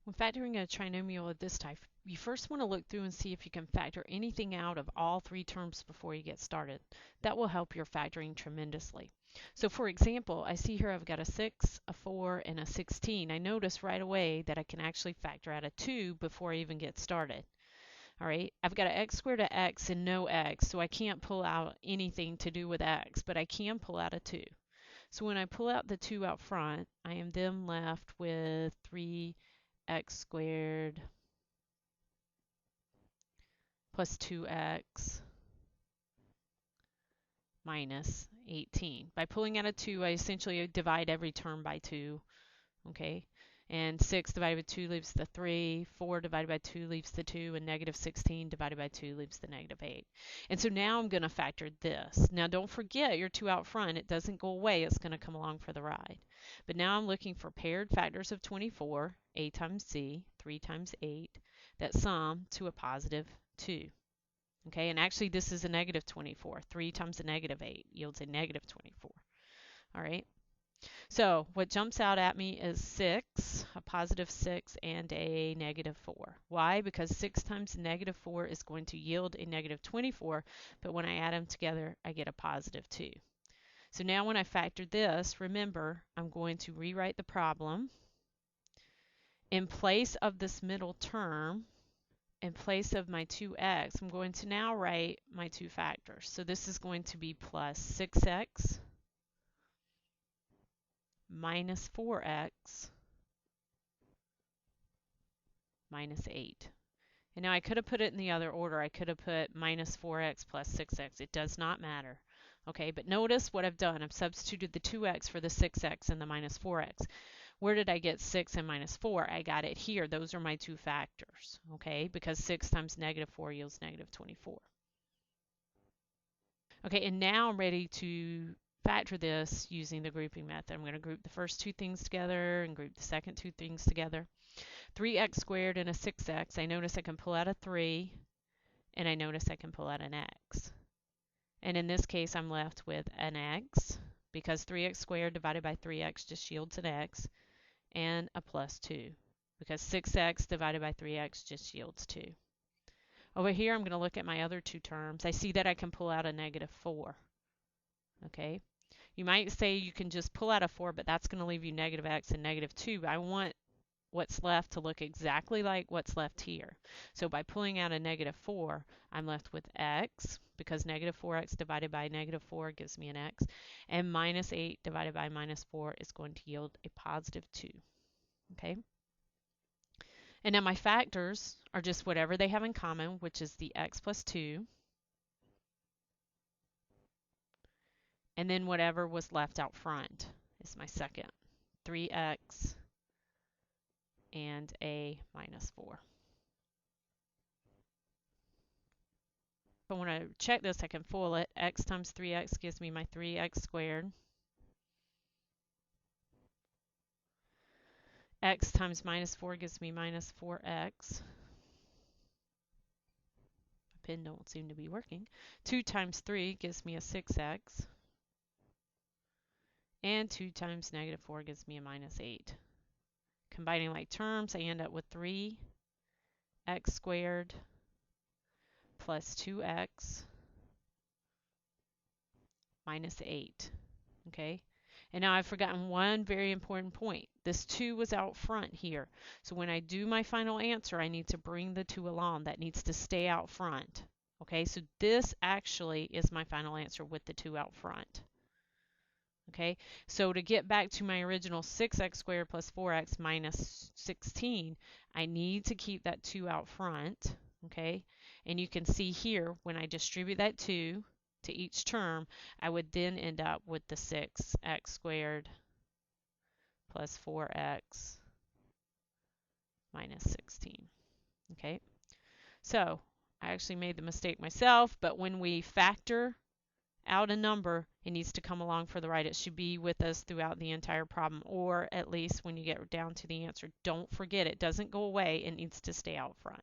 When factoring a trinomial of this type, you first want to look through and see if you can factor anything out of all three terms before you get started. That will help your factoring tremendously. So for example, I see here I've got a 6, a 4, and a 16. I notice right away that I can actually factor out a 2 before I even get started. All right, I've got an x squared, a x, and no x, so I can't pull out anything to do with x, but I can pull out a 2. So when I pull out the 2 out front, I am then left with 3x squared plus 2x minus 18. By pulling out a 2, I essentially divide every term by 2, okay? And 6 divided by 2 leaves the 3, 4 divided by 2 leaves the 2, and negative 16 divided by 2 leaves the negative 8. And so now I'm going to factor this. Now don't forget your 2 out front. It doesn't go away. It's going to come along for the ride. But now I'm looking for paired factors of 24, a times c, 3 times 8, that sum to a positive 2. Okay, and actually this is a negative 24. 3 times a negative 8 yields a negative 24. All right. So what jumps out at me is 6, a positive 6, and a negative 4. Why? Because 6 times negative 4 is going to yield a negative 24, but when I add them together, I get a positive 2. So now when I factor this, remember, I'm going to rewrite the problem. In place of this middle term, in place of my 2x, I'm going to now write my two factors. So this is going to be plus 6x minus 4x minus 8. And now I could have put it in the other order. I could have put minus 4x plus 6x. It does not matter. Okay, but notice what I've done. I've substituted the 2x for the 6x and the minus 4x. Where did I get 6 and minus 4? I got it here. Those are my two factors, okay, because 6 times negative 4 yields negative 24. Okay, and now I'm ready to factor this using the grouping method. I'm going to group the first two things together and group the second two things together. 3x squared and a 6x. I notice I can pull out a 3, and I notice I can pull out an x. And in this case, I'm left with an x, because 3x squared divided by 3x just yields an x, and a plus 2, because 6x divided by 3x just yields 2. Over here, I'm going to look at my other two terms. I see that I can pull out a negative 4. Okay, you might say you can just pull out a 4, but that's going to leave you negative x and negative 2. But I want what's left to look exactly like what's left here. So by pulling out a negative 4, I'm left with x, because negative 4x divided by negative 4 gives me an x, and minus 8 divided by minus 4 is going to yield a positive 2. Okay? And now my factors are just whatever they have in common, which is the x plus 2, and then whatever was left out front is my second, 3x and a minus 4. But when I check this, I can fool it. X times 3x gives me my 3x squared. X times minus 4 gives me minus 4x. My pen don't seem to be working. 2 times 3 gives me a 6x. And 2 times negative 4 gives me a minus 8. Combining like terms, I end up with 3x squared plus 2x minus 8. Okay? And now I've forgotten one very important point. This 2 was out front here. So when I do my final answer, I need to bring the 2 along. That needs to stay out front. Okay, so this actually is my final answer with the 2 out front. Okay, so to get back to my original 6x squared plus 4x minus 16, I need to keep that 2 out front. Okay, and you can see here when I distribute that 2 to each term, I would then end up with the 6x squared plus 4x minus 16. Okay, so I actually made the mistake myself, but when we factor out a number, it needs to come along for the ride. It should be with us throughout the entire problem, or at least when you get down to the answer. Don't forget, it doesn't go away. It needs to stay out front.